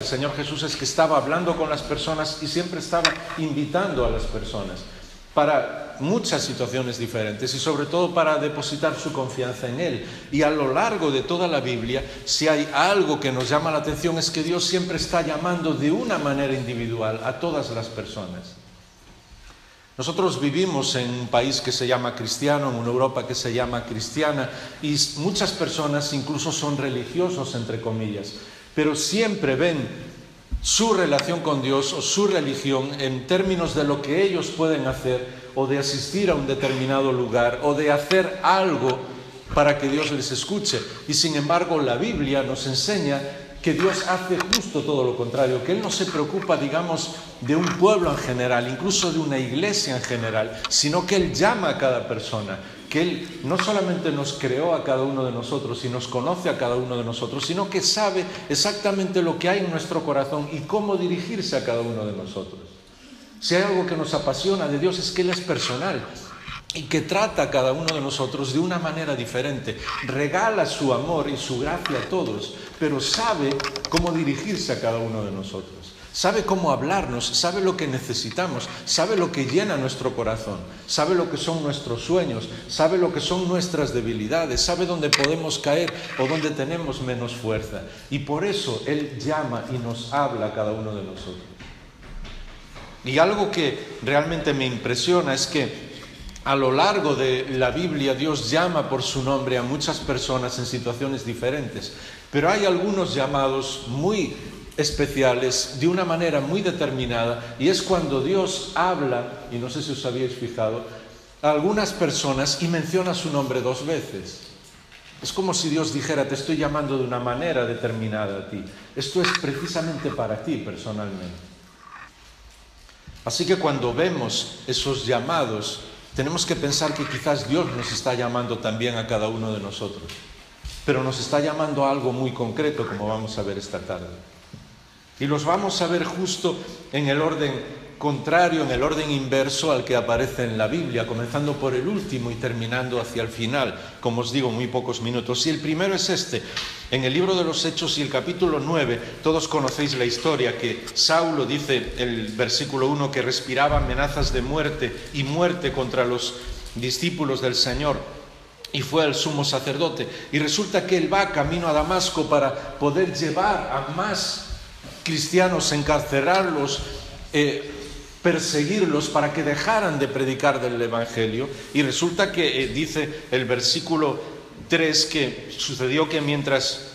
El Señor Jesús es que estaba hablando con las personas y siempre estaba invitando a las personas para muchas situaciones diferentes y sobre todo para depositar su confianza en Él. Y a lo largo de toda la Biblia, si hay algo que nos llama la atención es que Dios siempre está llamando de una manera individual a todas las personas. Nosotros vivimos en un país que se llama cristiano, en una Europa que se llama cristiana, y muchas personas incluso son religiosos, entre comillas, pero siempre ven su relación con Dios o su religión en términos de lo que ellos pueden hacer o de asistir a un determinado lugar o de hacer algo para que Dios les escuche. Y sin embargo, la Biblia nos enseña que Dios hace justo todo lo contrario, que Él no se preocupa, digamos, de un pueblo en general, incluso de una iglesia en general, sino que Él llama a cada persona, que Él no solamente nos creó a cada uno de nosotros y nos conoce a cada uno de nosotros, sino que sabe exactamente lo que hay en nuestro corazón y cómo dirigirse a cada uno de nosotros. Si hay algo que nos apasiona de Dios es que Él es personal y que trata a cada uno de nosotros de una manera diferente. Regala su amor y su gracia a todos, pero sabe cómo dirigirse a cada uno de nosotros. Sabe cómo hablarnos, sabe lo que necesitamos, sabe lo que llena nuestro corazón, sabe lo que son nuestros sueños, sabe lo que son nuestras debilidades, sabe dónde podemos caer o dónde tenemos menos fuerza. Y por eso Él llama y nos habla a cada uno de nosotros. Y algo que realmente me impresiona es que a lo largo de la Biblia Dios llama por su nombre a muchas personas en situaciones diferentes, pero hay algunos llamados muy especiales de una manera muy determinada, y es cuando Dios habla, y no sé si os habéis fijado, a algunas personas y menciona su nombre 2 veces. Es como si Dios dijera: te estoy llamando de una manera determinada a ti, esto es precisamente para ti personalmente. Así que cuando vemos esos llamados, tenemos que pensar que quizás Dios nos está llamando también a cada uno de nosotros, pero nos está llamando a algo muy concreto, como vamos a ver esta tarde. Y los vamos a ver justo en el orden contrario, en el orden inverso al que aparece en la Biblia, comenzando por el último y terminando hacia el final, como os digo, muy pocos minutos. Y el primero es este, en el libro de los Hechos y el capítulo 9, todos conocéis la historia, que Saulo, dice el versículo 1, que respiraba amenazas de muerte y muerte contra los discípulos del Señor, y fue al sumo sacerdote. Y resulta que él va camino a Damasco para poder llevar a más cristianos, encarcelarlos, perseguirlos para que dejaran de predicar del Evangelio. Y resulta que dice el versículo 3 que sucedió que mientras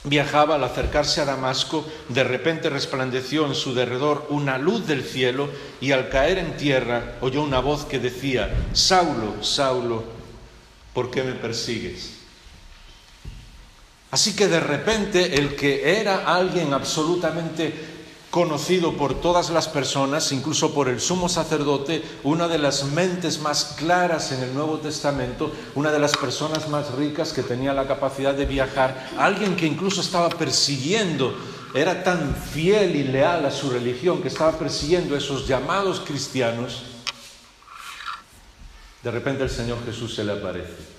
viajaba, al acercarse a Damasco, de repente resplandeció en su derredor una luz del cielo, y al caer en tierra oyó una voz que decía: Saulo, Saulo, ¿por qué me persigues? Así que de repente el que era alguien absolutamente conocido por todas las personas, incluso por el sumo sacerdote, una de las mentes más claras en el Nuevo Testamento, una de las personas más ricas que tenía la capacidad de viajar, alguien que incluso estaba persiguiendo, era tan fiel y leal a su religión que estaba persiguiendo a esos llamados cristianos, de repente el Señor Jesús se le aparece.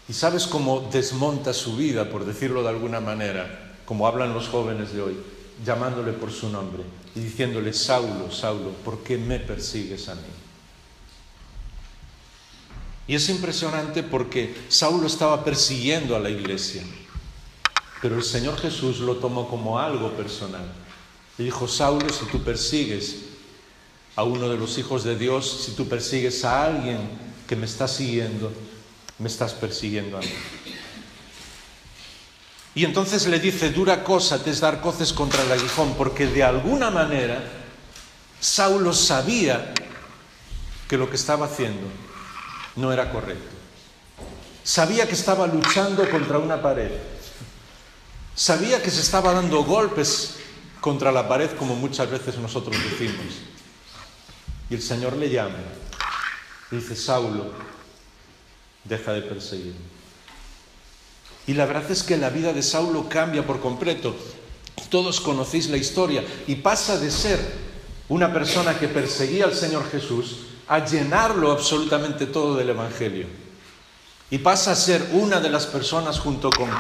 ¿Y sabes cómo desmonta su vida, por decirlo de alguna manera, como hablan los jóvenes de hoy, llamándole por su nombre y diciéndole: Saulo, Saulo, ¿por qué me persigues a mí? Y es impresionante porque Saulo estaba persiguiendo a la iglesia, pero el Señor Jesús lo tomó como algo personal. Le dijo: Saulo, si tú persigues a uno de los hijos de Dios, si tú persigues a alguien que me está siguiendo, me estás persiguiendo a mí. Y entonces le dice: dura cosa te es dar coces contra el aguijón, porque de alguna manera Saulo sabía que lo que estaba haciendo no era correcto. Sabía que estaba luchando contra una pared. Sabía que se estaba dando golpes contra la pared, como muchas veces nosotros decimos. Y el Señor le llama y dice: Saulo, deja de perseguirme. Y la verdad es que la vida de Saulo cambia por completo. Todos conocéis la historia, y pasa de ser una persona que perseguía al Señor Jesús a llenarlo absolutamente todo del Evangelio. Y pasa a ser una de las personas, junto con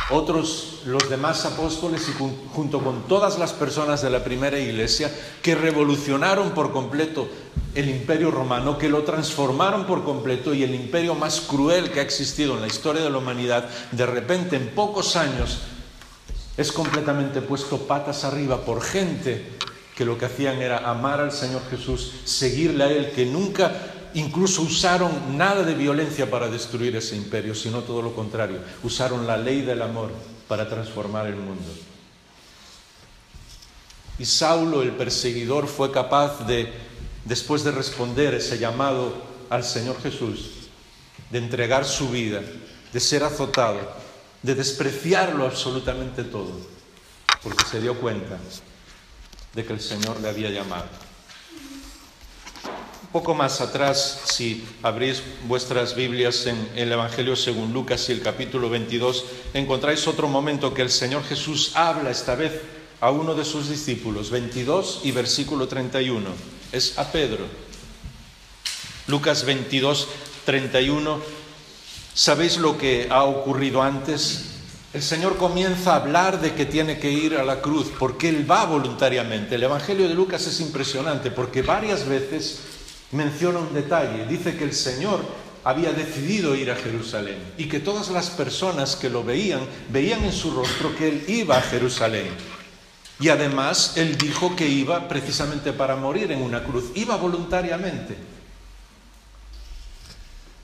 otros los demás apóstoles y junto con todas las personas de la primera iglesia que revolucionaron por completo el imperio romano, que lo transformaron por completo, y el imperio más cruel que ha existido en la historia de la humanidad, de repente en pocos años es completamente puesto patas arriba por gente que lo que hacían era amar al Señor Jesús, seguirle a Él, que nunca incluso usaron nada de violencia para destruir ese imperio, sino todo lo contrario, usaron la ley del amor para transformar el mundo. Y Saulo, el perseguidor, fue capaz de, después de responder ese llamado al Señor Jesús, de entregar su vida, de ser azotado, de despreciarlo absolutamente todo, porque se dio cuenta de que el Señor le había llamado. Un poco más atrás, si abrís vuestras Biblias en el Evangelio según Lucas y el capítulo 22, encontráis otro momento que el Señor Jesús habla esta vez a uno de sus discípulos, 22 y versículo 31, es a Pedro. Lucas 22, 31, ¿sabéis lo que ha ocurrido antes? El Señor comienza a hablar de que tiene que ir a la cruz, porque Él va voluntariamente. El Evangelio de Lucas es impresionante, porque varias veces menciona un detalle. Dice que el Señor había decidido ir a Jerusalén y que todas las personas que lo veían en su rostro que Él iba a Jerusalén. Y además Él dijo que iba precisamente para morir en una cruz, iba voluntariamente.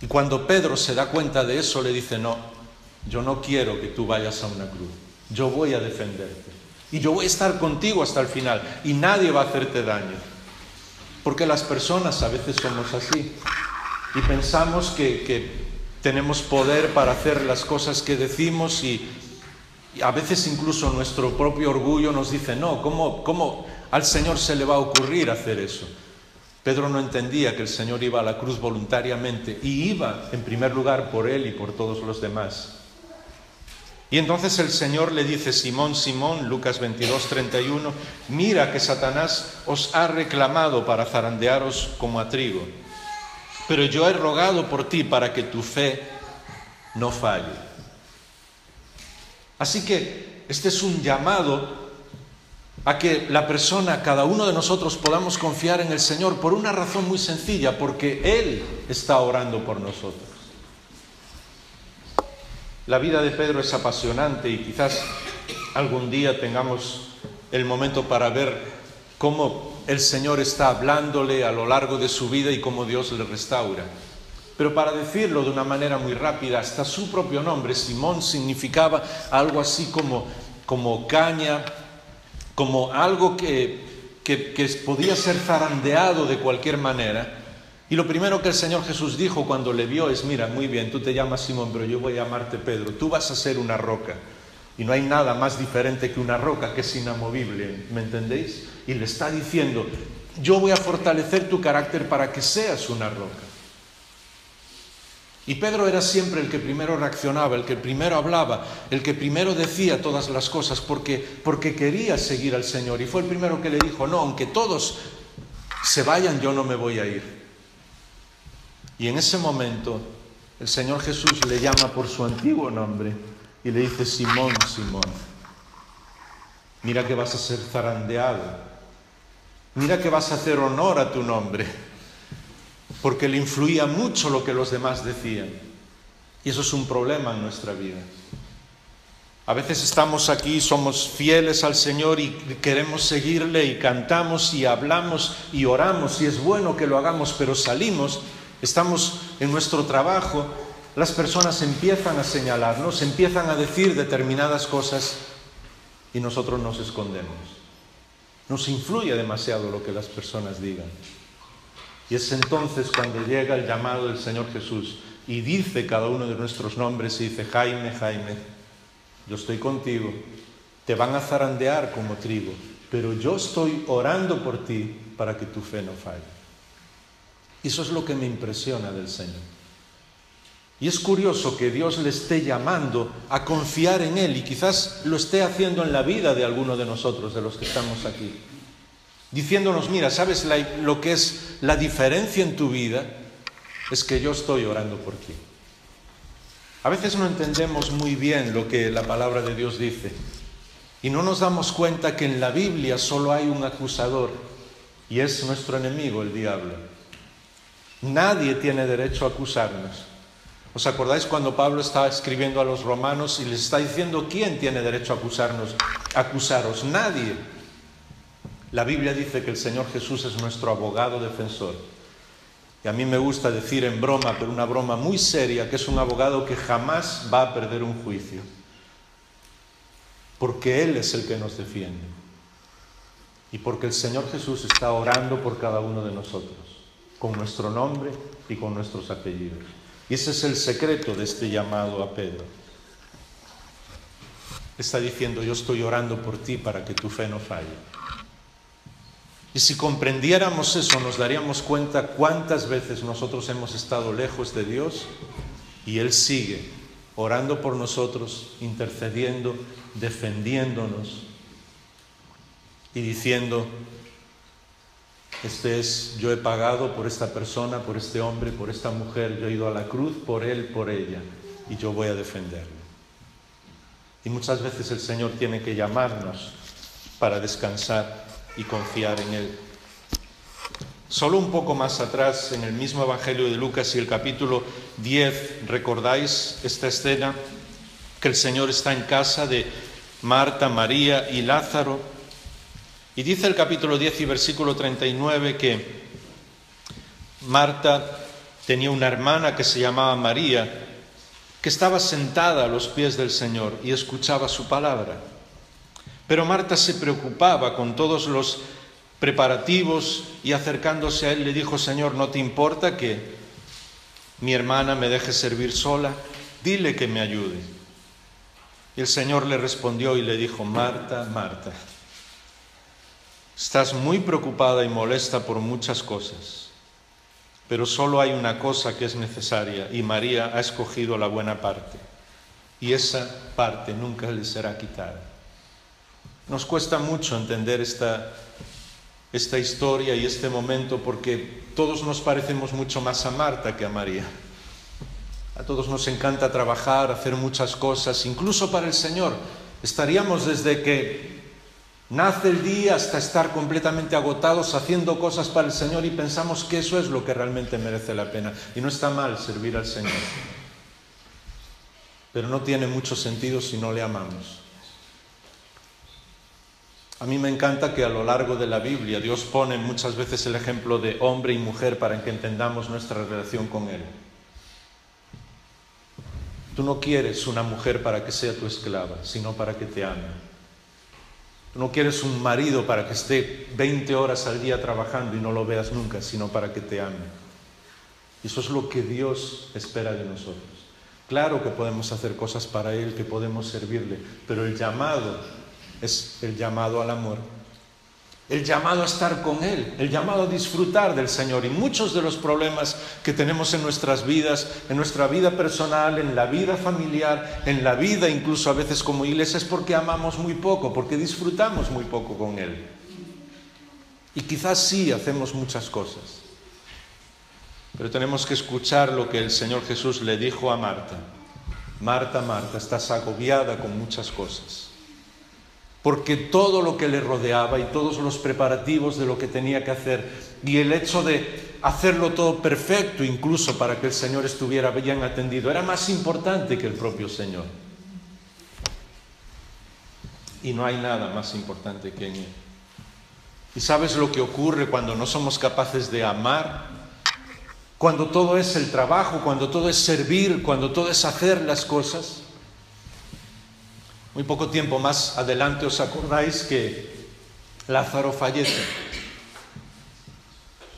Y cuando Pedro se da cuenta de eso, le dice: no, yo no quiero que tú vayas a una cruz, yo voy a defenderte y yo voy a estar contigo hasta el final y nadie va a hacerte daño. Porque las personas a veces somos así y pensamos que tenemos poder para hacer las cosas que decimos, y a veces incluso nuestro propio orgullo nos dice: no, ¿cómo al Señor se le va a ocurrir hacer eso? Pedro no entendía que el Señor iba a la cruz voluntariamente y iba en primer lugar por él y por todos los demás. Y entonces el Señor le dice: Simón, Simón, Lucas 22, 31, mira que Satanás os ha reclamado para zarandearos como a trigo, pero yo he rogado por ti para que tu fe no falle. Así que este es un llamado a que la persona, cada uno de nosotros, podamos confiar en el Señor por una razón muy sencilla, porque Él está orando por nosotros. La vida de Pedro es apasionante y quizás algún día tengamos el momento para ver cómo el Señor está hablándole a lo largo de su vida y cómo Dios le restaura. Pero para decirlo de una manera muy rápida, hasta su propio nombre, Simón, significaba algo así como caña, como algo que podía ser zarandeado de cualquier manera. Y lo primero que el Señor Jesús dijo cuando le vio es: mira, muy bien, tú te llamas Simón, pero yo voy a llamarte Pedro, tú vas a ser una roca. Y no hay nada más diferente que una roca que es inamovible, ¿me entendéis? Y le está diciendo: yo voy a fortalecer tu carácter para que seas una roca. Y Pedro era siempre el que primero reaccionaba, el que primero hablaba, el que primero decía todas las cosas, porque quería seguir al Señor. Y fue el primero que le dijo: no, aunque todos se vayan, yo no me voy a ir. Y en ese momento el Señor Jesús le llama por su antiguo nombre y le dice: Simón, Simón, mira que vas a ser zarandeado, mira que vas a hacer honor a tu nombre, porque le influía mucho lo que los demás decían. Y eso es un problema en nuestra vida. A veces estamos aquí, somos fieles al Señor y queremos seguirle y cantamos y hablamos y oramos, y es bueno que lo hagamos, pero salimos, estamos en nuestro trabajo, las personas empiezan a señalarnos, empiezan a decir determinadas cosas y nosotros nos escondemos. Nos influye demasiado lo que las personas digan. Y es entonces cuando llega el llamado del Señor Jesús y dice cada uno de nuestros nombres y dice: Jaime, Jaime, yo estoy contigo, te van a zarandear como trigo, pero yo estoy orando por ti para que tu fe no falle. Y eso es lo que me impresiona del Señor. Y es curioso que Dios le esté llamando a confiar en Él, y quizás lo esté haciendo en la vida de alguno de nosotros, de los que estamos aquí. Diciéndonos: mira, ¿sabes lo que es la diferencia en tu vida? Es que yo estoy orando por ti. A veces no entendemos muy bien lo que la palabra de Dios dice y no nos damos cuenta que en la Biblia solo hay un acusador y es nuestro enemigo, el diablo. Nadie tiene derecho a acusarnos. ¿Os acordáis cuando Pablo estaba escribiendo a los romanos y les está diciendo quién tiene derecho a acusaros? Nadie. La Biblia dice que el Señor Jesús es nuestro abogado defensor. Y a mí me gusta decir en broma, pero una broma muy seria, que es un abogado que jamás va a perder un juicio. Porque Él es el que nos defiende. Y porque el Señor Jesús está orando por cada uno de nosotros, con nuestro nombre y con nuestros apellidos. Y ese es el secreto de este llamado a Pedro. Está diciendo, yo estoy orando por ti para que tu fe no falle. Y si comprendiéramos eso, nos daríamos cuenta cuántas veces nosotros hemos estado lejos de Dios y Él sigue orando por nosotros, intercediendo, defendiéndonos y diciendo, yo he pagado por esta persona, por este hombre, por esta mujer, yo he ido a la cruz por él, por ella, y yo voy a defenderle. Y muchas veces el Señor tiene que llamarnos para descansar y confiar en Él. Solo un poco más atrás, en el mismo Evangelio de Lucas y el capítulo 10, ¿recordáis esta escena? Que el Señor está en casa de Marta, María y Lázaro. Y dice el capítulo 10 y versículo 39 que Marta tenía una hermana que se llamaba María, que estaba sentada a los pies del Señor y escuchaba su palabra. Pero Marta se preocupaba con todos los preparativos y acercándose a él le dijo, Señor, ¿no te importa que mi hermana me deje servir sola? Dile que me ayude. Y el Señor le respondió y le dijo, Marta, Marta, estás muy preocupada y molesta por muchas cosas, pero solo hay una cosa que es necesaria y María ha escogido la buena parte y esa parte nunca le será quitada. Nos cuesta mucho entender esta historia y este momento porque todos nos parecemos mucho más a Marta que a María. A todos nos encanta trabajar, hacer muchas cosas, incluso para el Señor. Estaríamos desde que nace el día hasta estar completamente agotados haciendo cosas para el Señor y pensamos que eso es lo que realmente merece la pena. Y no está mal servir al Señor. Pero no tiene mucho sentido si no le amamos. A mí me encanta que a lo largo de la Biblia Dios pone muchas veces el ejemplo de hombre y mujer para que entendamos nuestra relación con Él. Tú no quieres una mujer para que sea tu esclava, sino para que te ame. Tú no quieres un marido para que esté 20 horas al día trabajando y no lo veas nunca, sino para que te ame. Y eso es lo que Dios espera de nosotros. Claro que podemos hacer cosas para Él, que podemos servirle, pero el llamado es el llamado al amor, el llamado a estar con Él, el llamado a disfrutar del Señor. Y muchos de los problemas que tenemos en nuestras vidas, en nuestra vida personal, en la vida familiar, en la vida incluso a veces como iglesia, es porque amamos muy poco, porque disfrutamos muy poco con Él. Y quizás sí hacemos muchas cosas, pero tenemos que escuchar lo que el Señor Jesús le dijo a Marta. Marta, Marta, estás agobiada con muchas cosas. Porque todo lo que le rodeaba y todos los preparativos de lo que tenía que hacer y el hecho de hacerlo todo perfecto, incluso para que el Señor estuviera bien atendido, era más importante que el propio Señor. Y no hay nada más importante que en Él. ¿Y sabes lo que ocurre cuando no somos capaces de amar? Cuando todo es el trabajo, cuando todo es servir, cuando todo es hacer las cosas. Muy poco tiempo más adelante os acordáis que Lázaro fallece.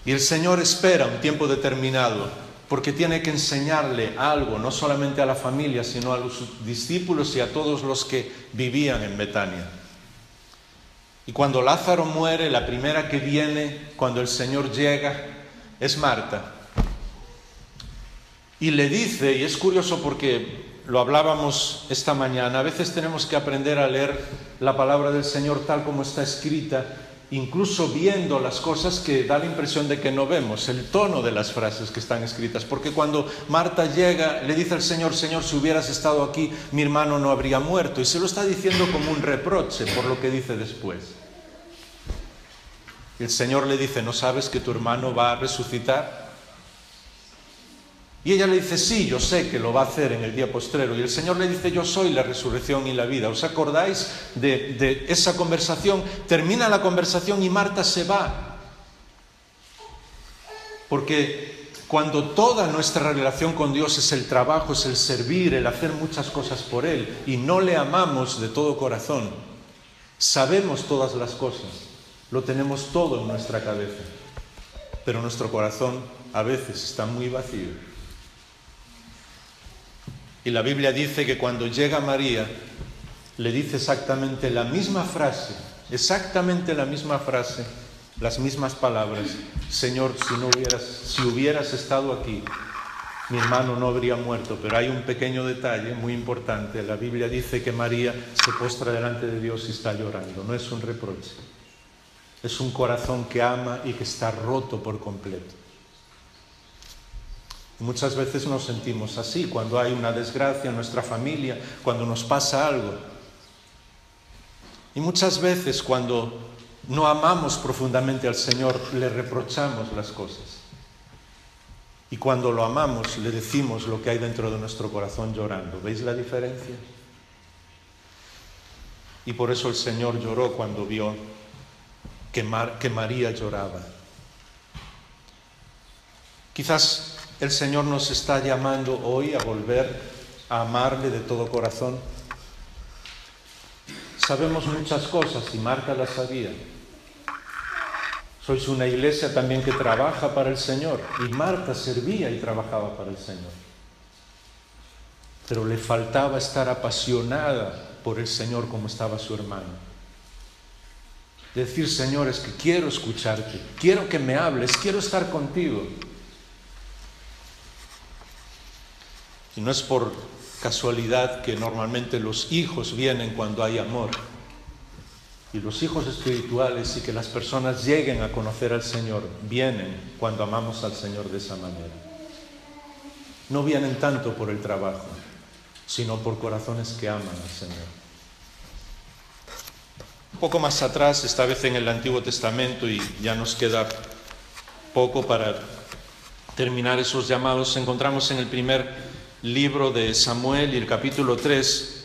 Y el Señor espera un tiempo determinado porque tiene que enseñarle algo, no solamente a la familia, sino a los discípulos y a todos los que vivían en Betania. Y cuando Lázaro muere, la primera que viene, cuando el Señor llega, es Marta. Y le dice, y es curioso porque lo hablábamos esta mañana, a veces tenemos que aprender a leer la palabra del Señor tal como está escrita incluso viendo las cosas que da la impresión de que no vemos, el tono de las frases que están escritas. Porque cuando Marta llega, le dice al Señor: Señor, si hubieras estado aquí, mi hermano no habría muerto. Y se lo está diciendo como un reproche por lo que dice después. El Señor le dice: ¿no sabes que tu hermano va a resucitar? Y ella le dice: sí, yo sé que lo va a hacer en el día postrero. Y el Señor le dice: yo soy la resurrección y la vida. ¿Os acordáis de esa conversación? Termina la conversación y Marta se va. Porque cuando toda nuestra relación con Dios es el trabajo, es el servir, el hacer muchas cosas por Él, y no le amamos de todo corazón, sabemos todas las cosas, lo tenemos todo en nuestra cabeza, pero nuestro corazón a veces está muy vacío. Y la Biblia dice que cuando llega María, le dice exactamente la misma frase, las mismas palabras: Señor, si hubieras estado aquí, mi hermano no habría muerto. Pero hay un pequeño detalle muy importante. La Biblia dice que María se postra delante de Dios y está llorando. No es un reproche, es un corazón que ama y que está roto por completo. Muchas veces nos sentimos así cuando hay una desgracia en nuestra familia, cuando nos pasa algo. Y muchas veces cuando no amamos profundamente al Señor, le reprochamos las cosas. Y cuando lo amamos, le decimos lo que hay dentro de nuestro corazón llorando. ¿Veis la diferencia? Y por eso el Señor lloró cuando vio que María lloraba. Quizás el Señor nos está llamando hoy a volver a amarle de todo corazón. Sabemos muchas cosas y Marta las sabía. Sois una iglesia también que trabaja para el Señor, y Marta servía y trabajaba para el Señor. Pero le faltaba estar apasionada por el Señor como estaba su hermano. Decir: Señor, es que quiero escucharte, quiero que me hables, quiero estar contigo. Y no es por casualidad que normalmente los hijos vienen cuando hay amor. Y los hijos espirituales, y que las personas lleguen a conocer al Señor, vienen cuando amamos al Señor de esa manera. No vienen tanto por el trabajo, sino por corazones que aman al Señor. Un poco más atrás, esta vez en el Antiguo Testamento, y ya nos queda poco para terminar esos llamados, encontramos en el primer libro de Samuel y el capítulo 3.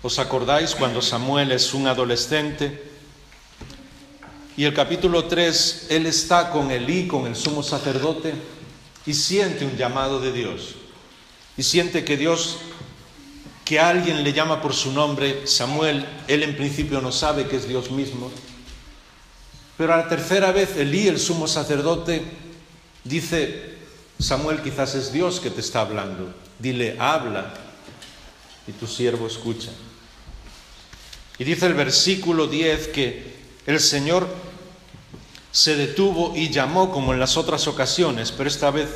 ¿Os acordáis cuando Samuel es un adolescente? Y el capítulo 3, él está con Elí, con el sumo sacerdote, y siente un llamado de Dios. Y siente que alguien le llama por su nombre, Samuel. Él en principio no sabe que es Dios mismo. Pero a la tercera vez, Elí, el sumo sacerdote, dice: Samuel, quizás es Dios que te está hablando. Dile: habla, y tu siervo escucha. Y dice el versículo 10 que el Señor se detuvo y llamó como en las otras ocasiones, pero esta vez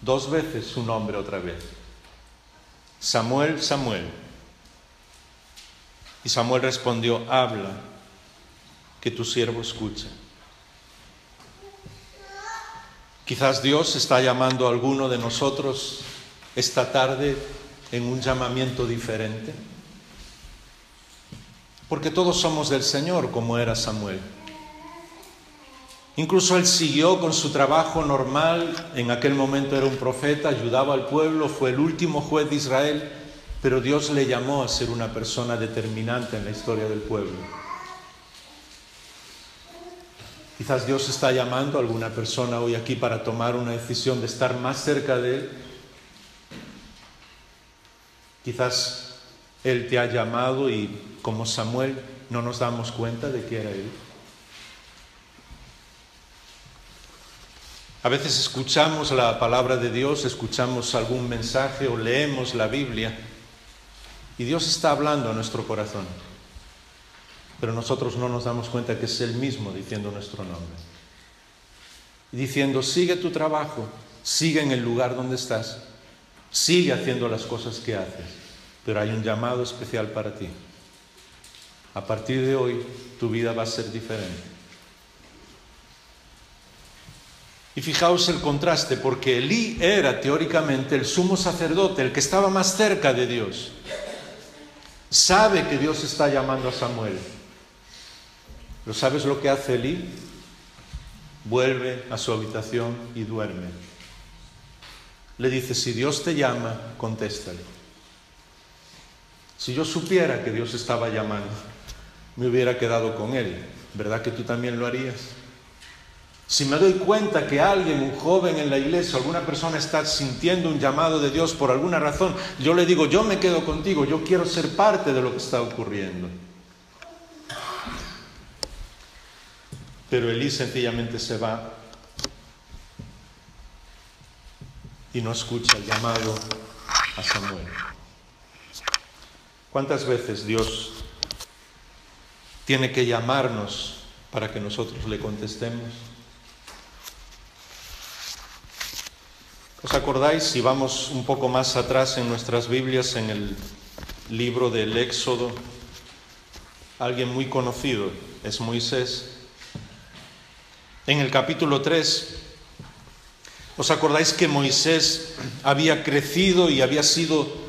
2 veces su nombre otra vez: Samuel, Samuel. Y Samuel respondió: habla, que tu siervo escucha. Quizás Dios está llamando a alguno de nosotros esta tarde en un llamamiento diferente. Porque todos somos del Señor, como era Samuel. Incluso él siguió con su trabajo normal. En aquel momento era un profeta, ayudaba al pueblo, fue el último juez de Israel, pero Dios le llamó a ser una persona determinante en la historia del pueblo. Quizás Dios está llamando a alguna persona hoy aquí para tomar una decisión de estar más cerca de Él. Quizás Él te ha llamado y, como Samuel, no nos damos cuenta de que era Él. A veces escuchamos la palabra de Dios, escuchamos algún mensaje o leemos la Biblia y Dios está hablando a nuestro corazón. Pero nosotros no nos damos cuenta que es Él mismo diciendo nuestro nombre. Y diciendo: sigue tu trabajo, sigue en el lugar donde estás, sigue haciendo las cosas que haces, pero hay un llamado especial para ti. A partir de hoy, tu vida va a ser diferente. Y fijaos el contraste, porque Elí era teóricamente el sumo sacerdote, el que estaba más cerca de Dios. Sabe que Dios está llamando a Samuel. ¿Pero sabes lo que hace Elí? Vuelve a su habitación y duerme. Le dice, si Dios te llama, contéstale. Si yo supiera que Dios estaba llamando, me hubiera quedado con él. ¿Verdad que tú también lo harías? Si me doy cuenta que alguien, un joven en la iglesia, alguna persona está sintiendo un llamado de Dios por alguna razón, yo le digo, yo me quedo contigo, yo quiero ser parte de lo que está ocurriendo. Pero Elí sencillamente se va y no escucha el llamado a Samuel. ¿Cuántas veces Dios tiene que llamarnos para que nosotros le contestemos? ¿Os acordáis, si vamos un poco más atrás en nuestras Biblias, en el libro del Éxodo, alguien muy conocido es Moisés? En el capítulo 3, ¿os acordáis que Moisés había crecido y había sido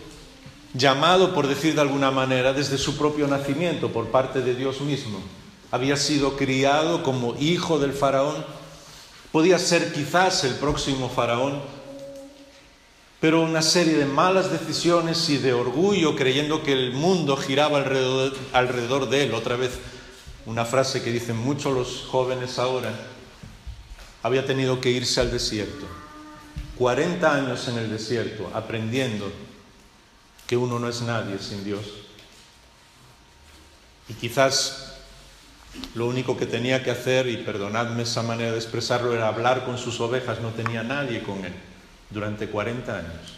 llamado, por decir de alguna manera, desde su propio nacimiento por parte de Dios mismo? Había sido criado como hijo del faraón. Podía ser quizás el próximo faraón, pero una serie de malas decisiones y de orgullo, creyendo que el mundo giraba alrededor de él. Otra vez, una frase que dicen muchos los jóvenes ahora. Había tenido que irse al desierto. 40 años en el desierto, aprendiendo que uno no es nadie sin Dios. Y quizás lo único que tenía que hacer, y perdonadme esa manera de expresarlo, era hablar con sus ovejas. No tenía nadie con él durante 40 años.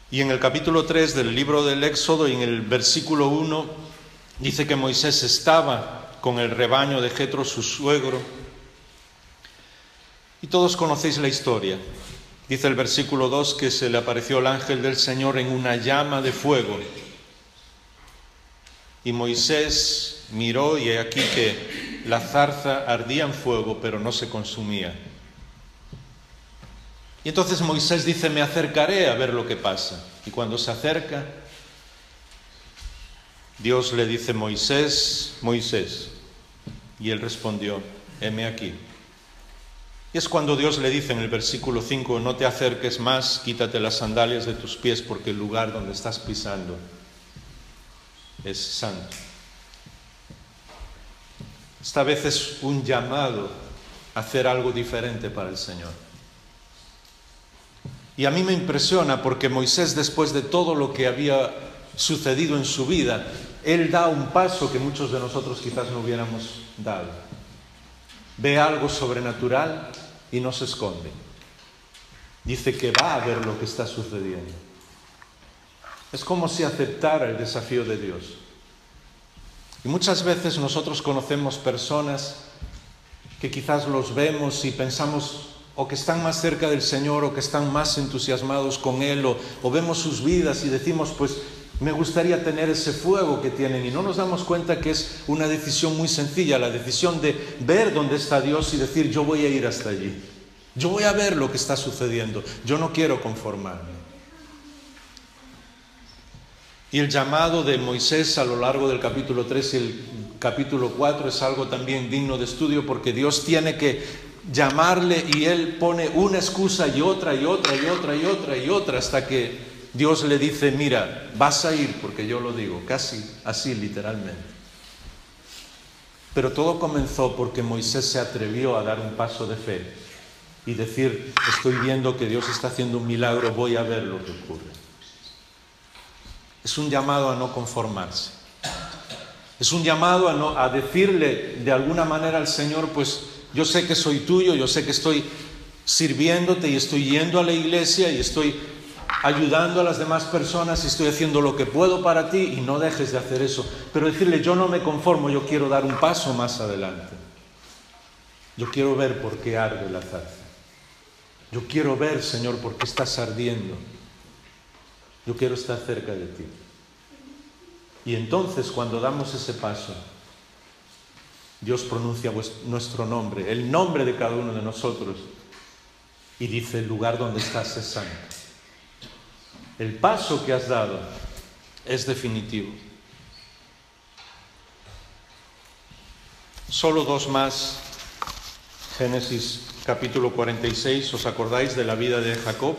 Y en el capítulo 3 del libro del Éxodo, y en el versículo 1, dice que Moisés estaba con el rebaño de Jetro, su suegro. Y todos conocéis la historia. Dice el versículo 2 que se le apareció el ángel del Señor en una llama de fuego. Y Moisés miró y he aquí que la zarza ardía en fuego, pero no se consumía. Y entonces Moisés dice, me acercaré a ver lo que pasa. Y cuando se acerca, Dios le dice, Moisés, Moisés. Y él respondió, heme aquí. Y es cuando Dios le dice en el versículo 5, no te acerques más, quítate las sandalias de tus pies, porque el lugar donde estás pisando es santo. Esta vez es un llamado a hacer algo diferente para el Señor. Y a mí me impresiona porque Moisés, después de todo lo que había sucedido en su vida, él da un paso que muchos de nosotros quizás no hubiéramos dado. Ve algo sobrenatural y no se esconde. Dice que va a ver lo que está sucediendo. Es como si aceptara el desafío de Dios. Y muchas veces nosotros conocemos personas que quizás los vemos y pensamos o que están más cerca del Señor o que están más entusiasmados con Él o vemos sus vidas y decimos, pues me gustaría tener ese fuego que tienen, y no nos damos cuenta que es una decisión muy sencilla, la decisión de ver dónde está Dios y decir, yo voy a ir hasta allí, yo voy a ver lo que está sucediendo, yo no quiero conformarme. Y el llamado de Moisés a lo largo del capítulo 3 y el capítulo 4 es algo también digno de estudio, porque Dios tiene que llamarle y él pone una excusa y otra y otra y otra y otra y otra hasta que Dios le dice, mira, vas a ir porque yo lo digo, casi así literalmente. Pero todo comenzó porque Moisés se atrevió a dar un paso de fe y decir, estoy viendo que Dios está haciendo un milagro, voy a ver lo que ocurre. Es un llamado a no conformarse. Es un llamado a decirle de alguna manera al Señor, pues yo sé que soy tuyo, yo sé que estoy sirviéndote y estoy yendo a la iglesia y estoy ayudando a las demás personas y estoy haciendo lo que puedo para ti y no dejes de hacer eso. Pero decirle, yo no me conformo, yo quiero dar un paso más adelante. Yo quiero ver por qué arde la zarza. Yo quiero ver, Señor, por qué estás ardiendo. Yo quiero estar cerca de ti. Y entonces, cuando damos ese paso, Dios pronuncia nuestro nombre, el nombre de cada uno de nosotros, y dice: el lugar donde estás es santo. El paso que has dado es definitivo. Solo dos más. Génesis capítulo 46, ¿os acordáis de la vida de Jacob?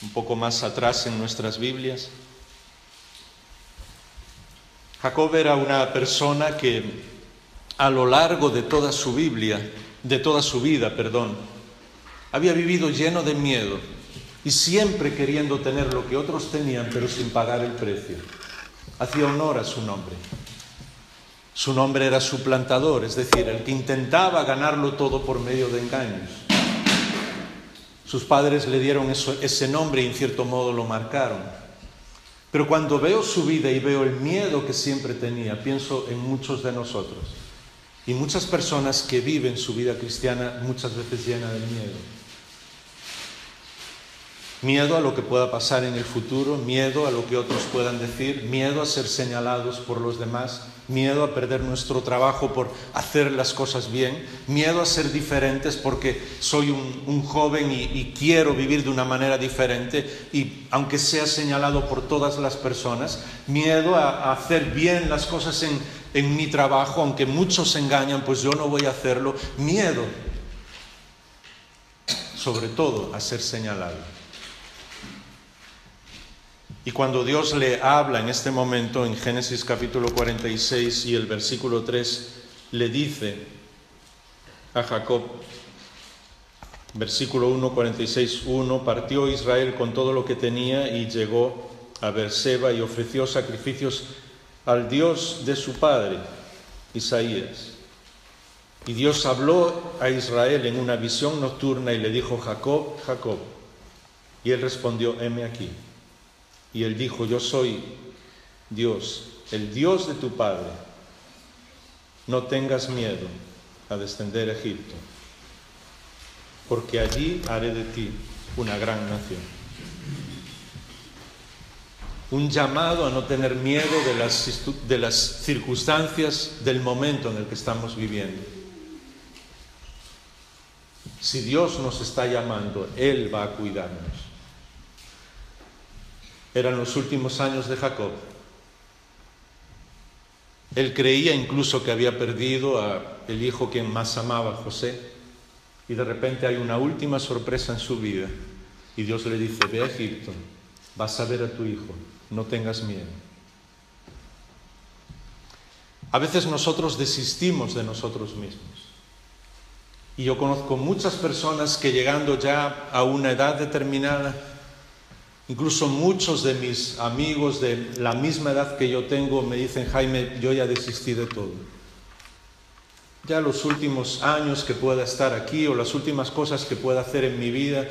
Un poco más atrás en nuestras Biblias. Jacob era una persona que a lo largo de toda su vida, había vivido lleno de miedo y siempre queriendo tener lo que otros tenían, pero sin pagar el precio. Hacía honor a su nombre. Su nombre era suplantador, es decir, el que intentaba ganarlo todo por medio de engaños. Sus padres le dieron ese nombre y en cierto modo lo marcaron. Pero cuando veo su vida y veo el miedo que siempre tenía, pienso en muchos de nosotros. Y muchas personas que viven su vida cristiana muchas veces llena de miedo. Miedo a lo que pueda pasar en el futuro, miedo a lo que otros puedan decir, miedo a ser señalados por los demás, miedo a perder nuestro trabajo por hacer las cosas bien, miedo a ser diferentes porque soy un joven y quiero vivir de una manera diferente y aunque sea señalado por todas las personas, miedo a hacer bien las cosas en mi trabajo, aunque muchos se engañan, pues yo no voy a hacerlo, miedo, sobre todo a ser señalado. Y cuando Dios le habla en este momento, en Génesis capítulo 46 y el versículo 3, le dice a Jacob, versículo 1, 46, 1, partió Israel con todo lo que tenía y llegó a Beerseba y ofreció sacrificios al Dios de su padre, Isaías. Y Dios habló a Israel en una visión nocturna y le dijo: Jacob, Jacob. Y él respondió: heme aquí. Y él dijo: yo soy Dios, el Dios de tu padre. No tengas miedo a descender a Egipto, porque allí haré de ti una gran nación. Un llamado a no tener miedo de las circunstancias del momento en el que estamos viviendo. Si Dios nos está llamando, Él va a cuidarnos. Eran los últimos años de Jacob. Él creía incluso que había perdido al hijo que más amaba, José, y de repente hay una última sorpresa en su vida y Dios le dice: ve a Egipto, vas a ver a tu hijo, no tengas miedo. A veces nosotros desistimos de nosotros mismos. Y yo conozco muchas personas que, llegando ya a una edad determinada, incluso muchos de mis amigos de la misma edad que yo tengo me dicen: Jaime, yo ya desistí de todo. Ya los últimos años que pueda estar aquí o las últimas cosas que pueda hacer en mi vida,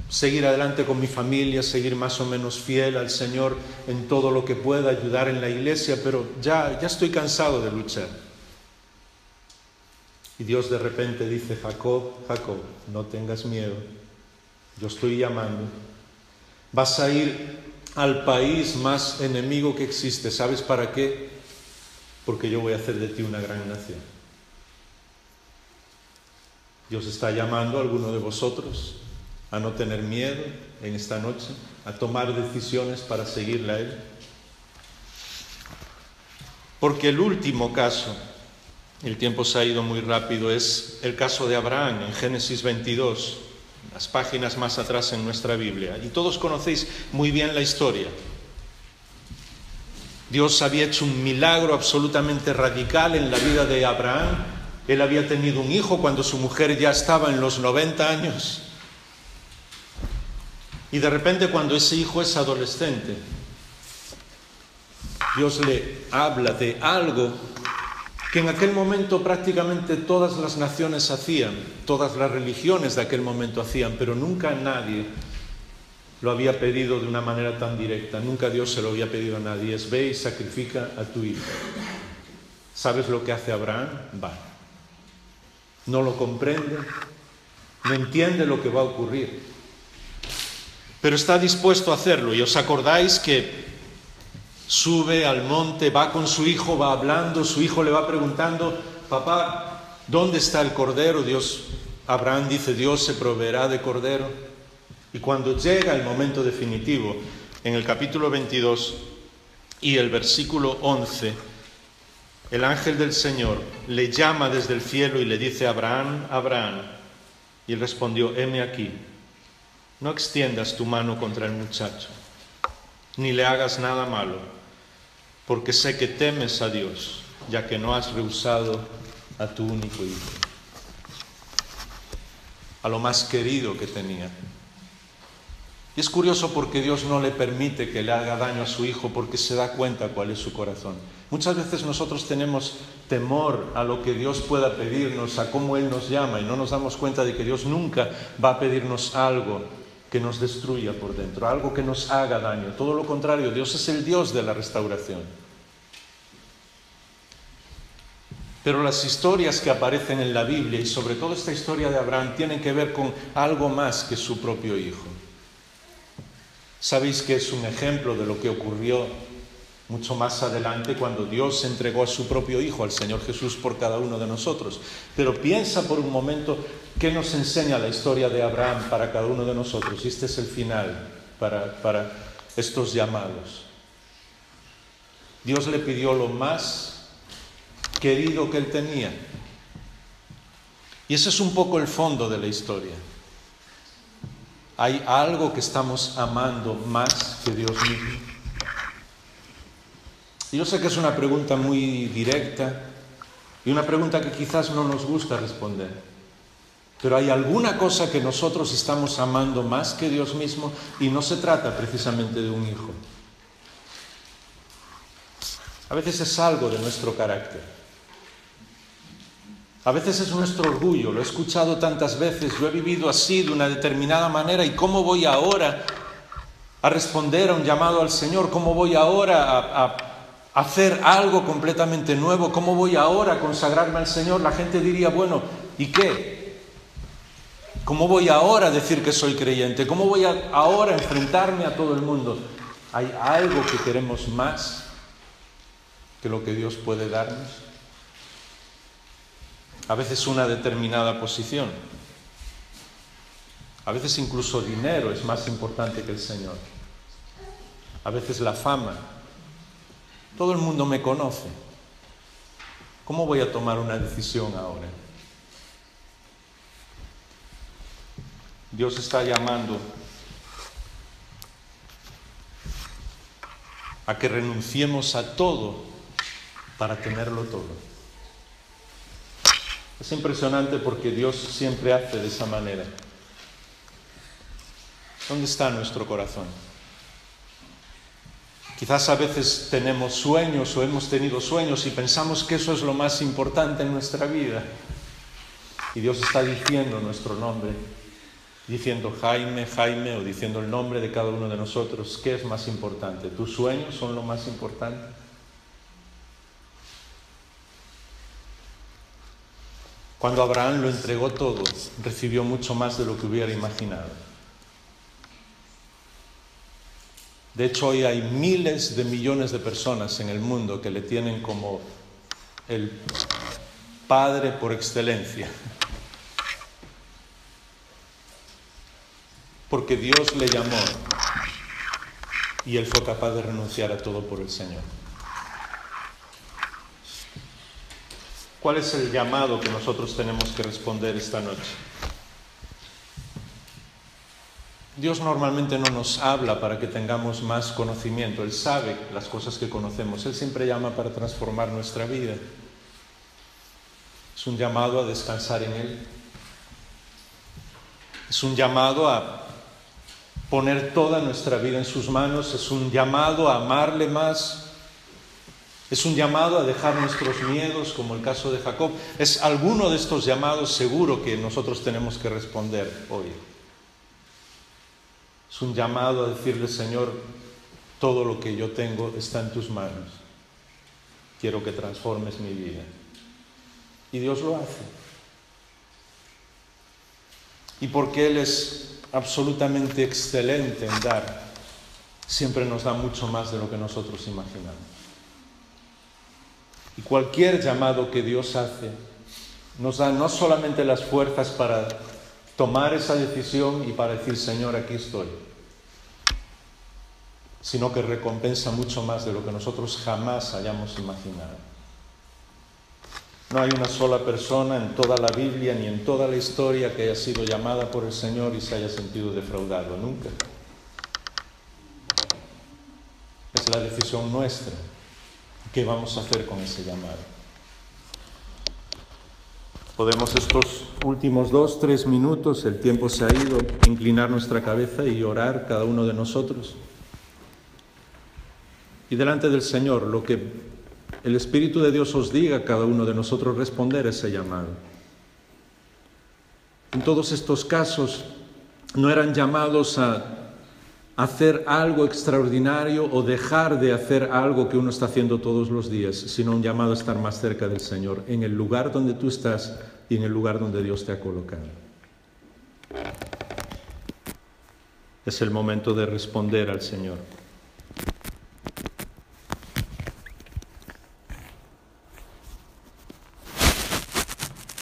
seguir adelante con mi familia, seguir más o menos fiel al Señor en todo lo que pueda, ayudar en la iglesia, pero ya estoy cansado de luchar. Y Dios de repente dice: Jacob, Jacob, no tengas miedo, yo estoy llamando. Vas a ir al país más enemigo que existe. ¿Sabes para qué? Porque yo voy a hacer de ti una gran nación. Dios está llamando a alguno de vosotros a no tener miedo en esta noche, a tomar decisiones para seguirle a Él. Porque el último caso, el tiempo se ha ido muy rápido, es el caso de Abraham en Génesis 22. Las páginas más atrás en nuestra Biblia. Y todos conocéis muy bien la historia. Dios había hecho un milagro absolutamente radical en la vida de Abraham. Él había tenido un hijo cuando su mujer ya estaba en los 90 años. Y de repente, cuando ese hijo es adolescente, Dios le habla de algo que en aquel momento prácticamente todas las naciones hacían, todas las religiones de aquel momento hacían, pero nunca nadie lo había pedido de una manera tan directa, nunca Dios se lo había pedido a nadie: es ve y sacrifica a tu hijo. ¿Sabes lo que hace Abraham? Va. No lo comprende, no entiende lo que va a ocurrir, pero está dispuesto a hacerlo. Y os acordáis que sube al monte, va con su hijo, va hablando, su hijo le va preguntando: papá, ¿dónde está el cordero? Abraham dice: Dios se proveerá de cordero. Y cuando llega el momento definitivo, en el capítulo 22 y el versículo 11, el ángel del Señor le llama desde el cielo y le dice: Abraham, Abraham. Y él respondió: heme aquí. No extiendas tu mano contra el muchacho, ni le hagas nada malo, porque sé que temes a Dios, ya que no has rehusado a tu único hijo, a lo más querido que tenía. Y es curioso porque Dios no le permite que le haga daño a su hijo, porque se da cuenta cuál es su corazón. Muchas veces nosotros tenemos temor a lo que Dios pueda pedirnos, a cómo Él nos llama, y no nos damos cuenta de que Dios nunca va a pedirnos algo que nos destruya por dentro, algo que nos haga daño. Todo lo contrario, Dios es el Dios de la restauración. Pero las historias que aparecen en la Biblia, y sobre todo esta historia de Abraham, tienen que ver con algo más que su propio hijo. Sabéis que es un ejemplo de lo que ocurrió mucho más adelante cuando Dios entregó a su propio Hijo, al Señor Jesús, por cada uno de nosotros. Pero piensa por un momento qué nos enseña la historia de Abraham para cada uno de nosotros. Y este es el final para estos llamados. Dios le pidió lo más querido que él tenía. Y ese es un poco el fondo de la historia. ¿Hay algo que estamos amando más que Dios mismo? Y yo sé que es una pregunta muy directa y una pregunta que quizás no nos gusta responder. Pero ¿hay alguna cosa que nosotros estamos amando más que Dios mismo? Y no se trata precisamente de un hijo. A veces es algo de nuestro carácter. A veces es nuestro orgullo, lo he escuchado tantas veces, yo he vivido así de una determinada manera, ¿y cómo voy ahora a responder a un llamado al Señor? ¿Cómo voy ahora a hacer algo completamente nuevo? ¿Cómo voy ahora a consagrarme al Señor? La gente diría: bueno, ¿y qué? ¿Cómo voy ahora a decir que soy creyente? ¿Cómo voy ahora a enfrentarme a todo el mundo? ¿Hay algo que queremos más que lo que Dios puede darnos? A veces una determinada posición, a veces incluso dinero es más importante que el Señor, a veces la fama. Todo el mundo me conoce. ¿Cómo voy a tomar una decisión ahora? Dios está llamando a que renunciemos a todo para tenerlo todo. Es impresionante porque Dios siempre hace de esa manera. ¿Dónde está nuestro corazón? Quizás a veces tenemos sueños o hemos tenido sueños y pensamos que eso es lo más importante en nuestra vida. Y Dios está diciendo nuestro nombre, diciendo Jaime, Jaime, o diciendo el nombre de cada uno de nosotros. ¿Qué es más importante? ¿Tus sueños son lo más importante? Cuando Abraham lo entregó todo, recibió mucho más de lo que hubiera imaginado. De hecho, hoy hay miles de millones de personas en el mundo que le tienen como el padre por excelencia. Porque Dios le llamó y él fue capaz de renunciar a todo por el Señor. ¿Cuál es el llamado que nosotros tenemos que responder esta noche? Dios normalmente no nos habla para que tengamos más conocimiento. Él sabe las cosas que conocemos. Él siempre llama para transformar nuestra vida. Es un llamado a descansar en Él. Es un llamado a poner toda nuestra vida en sus manos. Es un llamado a amarle más. Es un llamado a dejar nuestros miedos, como el caso de Jacob. Es alguno de estos llamados seguro que nosotros tenemos que responder hoy. Es un llamado a decirle: Señor, todo lo que yo tengo está en tus manos. Quiero que transformes mi vida. Y Dios lo hace. Y porque Él es absolutamente excelente en dar, siempre nos da mucho más de lo que nosotros imaginamos. Y cualquier llamado que Dios hace nos da no solamente las fuerzas para tomar esa decisión y para decir, Señor, aquí estoy, sino que recompensa mucho más de lo que nosotros jamás hayamos imaginado. No hay una sola persona en toda la Biblia ni en toda la historia que haya sido llamada por el Señor y se haya sentido defraudado, nunca. Es la decisión nuestra. ¿Qué vamos a hacer con ese llamado? Podemos estos últimos 2-3 minutos, el tiempo se ha ido, inclinar nuestra cabeza y orar cada uno de nosotros. Y delante del Señor, lo que el Espíritu de Dios os diga a cada uno de nosotros, responder a ese llamado. En todos estos casos no eran llamados a hacer algo extraordinario o dejar de hacer algo que uno está haciendo todos los días, sino un llamado a estar más cerca del Señor, en el lugar donde tú estás y en el lugar donde Dios te ha colocado. Es el momento de responder al Señor.